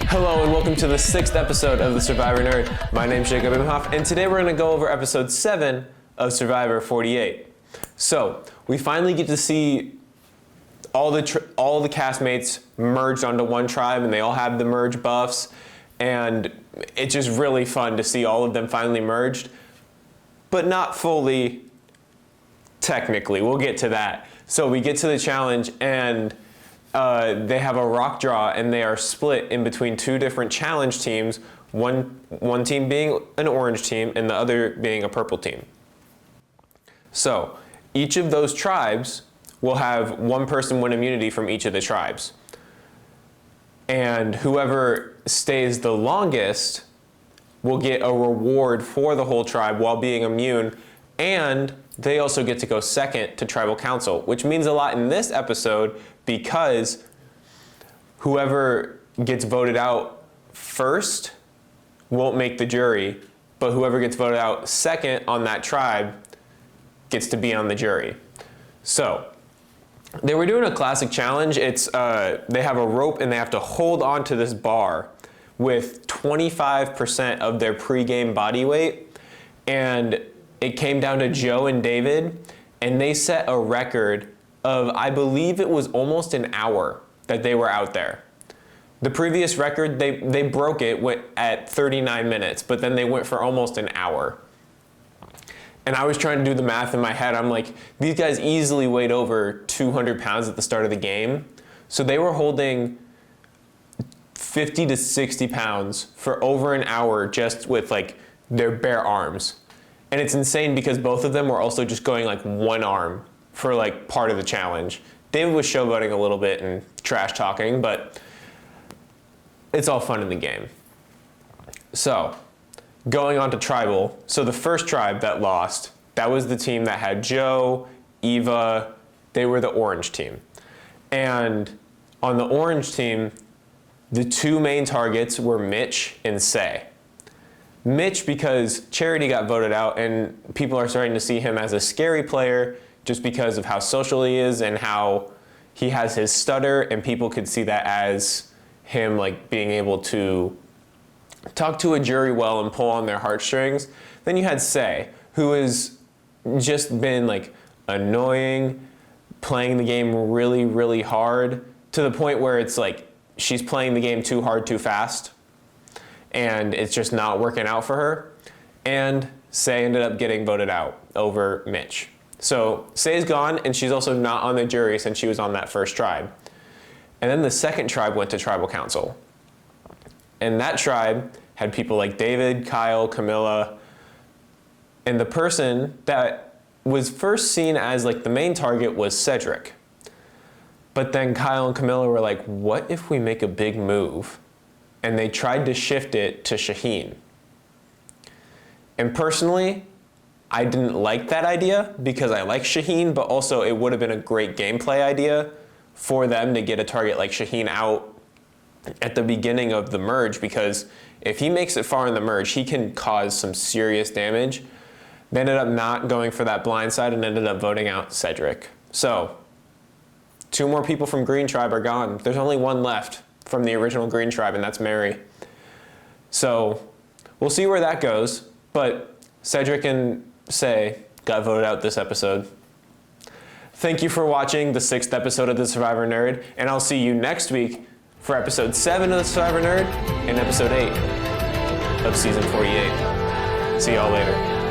Hello and welcome to the 6th episode of the Survivor Nerd. My name's Jacob Imhoff, and today we're going to go over episode 7 of Survivor 48. So, we finally get to see all the castmates merged onto one tribe, and they all have the merge buffs, and it's just really fun to see all of them finally merged, but not fully technically. We'll get to that. So we get to the challenge, and they have a rock draw, and they are split in between two different challenge teams, one team being an orange team and the other being a purple team. So each of those tribes will have one person win immunity from each of the tribes. And whoever stays the longest will get a reward for the whole tribe while being immune, and they also get to go second to tribal council, which means a lot in this episode because whoever gets voted out first won't make the jury, but whoever gets voted out second on that tribe gets to be on the jury. So they were doing a classic challenge. It's they have a rope and they have to hold on to this bar with 25% of their pregame body weight, and it came down to Joe and David, and they set a record of, I believe it was almost an hour that they were out there. The previous record, they broke it at 39 minutes, but then they went for almost an hour. And I was trying to do the math in my head. I'm like, these guys easily weighed over 200 pounds at the start of the game. So they were holding 50 to 60 pounds for over an hour just with like their bare arms. And it's insane because both of them were also just going like one arm for like part of the challenge. David was showboating a little bit and trash talking, but it's all fun in the game. So, going on to tribal. So the first tribe that lost, that was the team that had Joe, Eva, they were the orange team. And on the orange team, the two main targets were Mitch and Say. Mitch because Charity got voted out and people are starting to see him as a scary player just because of how social he is and how he has his stutter, and people could see that as him like being able to talk to a jury well and pull on their heartstrings. Then you had Say, who has just been like annoying, playing the game really, really hard to the point where it's like she's playing the game too hard, too fast, and it's just not working out for her. And Say ended up getting voted out over Mitch. So Say's gone, and she's also not on the jury since she was on that first tribe. And then the second tribe went to tribal council. And that tribe had people like David, Kyle, Camilla, and the person that was first seen as like the main target was Cedric. But then Kyle and Camilla were like, what if we make a big move? And they tried to shift it to Shaheen. And personally, I didn't like that idea because I like Shaheen, but also it would have been a great gameplay idea for them to get a target like Shaheen out at the beginning of the merge, because if he makes it far in the merge, he can cause some serious damage. They ended up not going for that blind side and ended up voting out Cedric. So, 2 more people from Green Tribe are gone. There's only one left from the original Green Tribe, and that's Mary. So, we'll see where that goes, but Cedric and Say got voted out this episode. Thank you for watching the 6th episode of The Survivor Nerd, and I'll see you next week for episode 7 of The Survivor Nerd and episode 8 of season 48. See y'all later.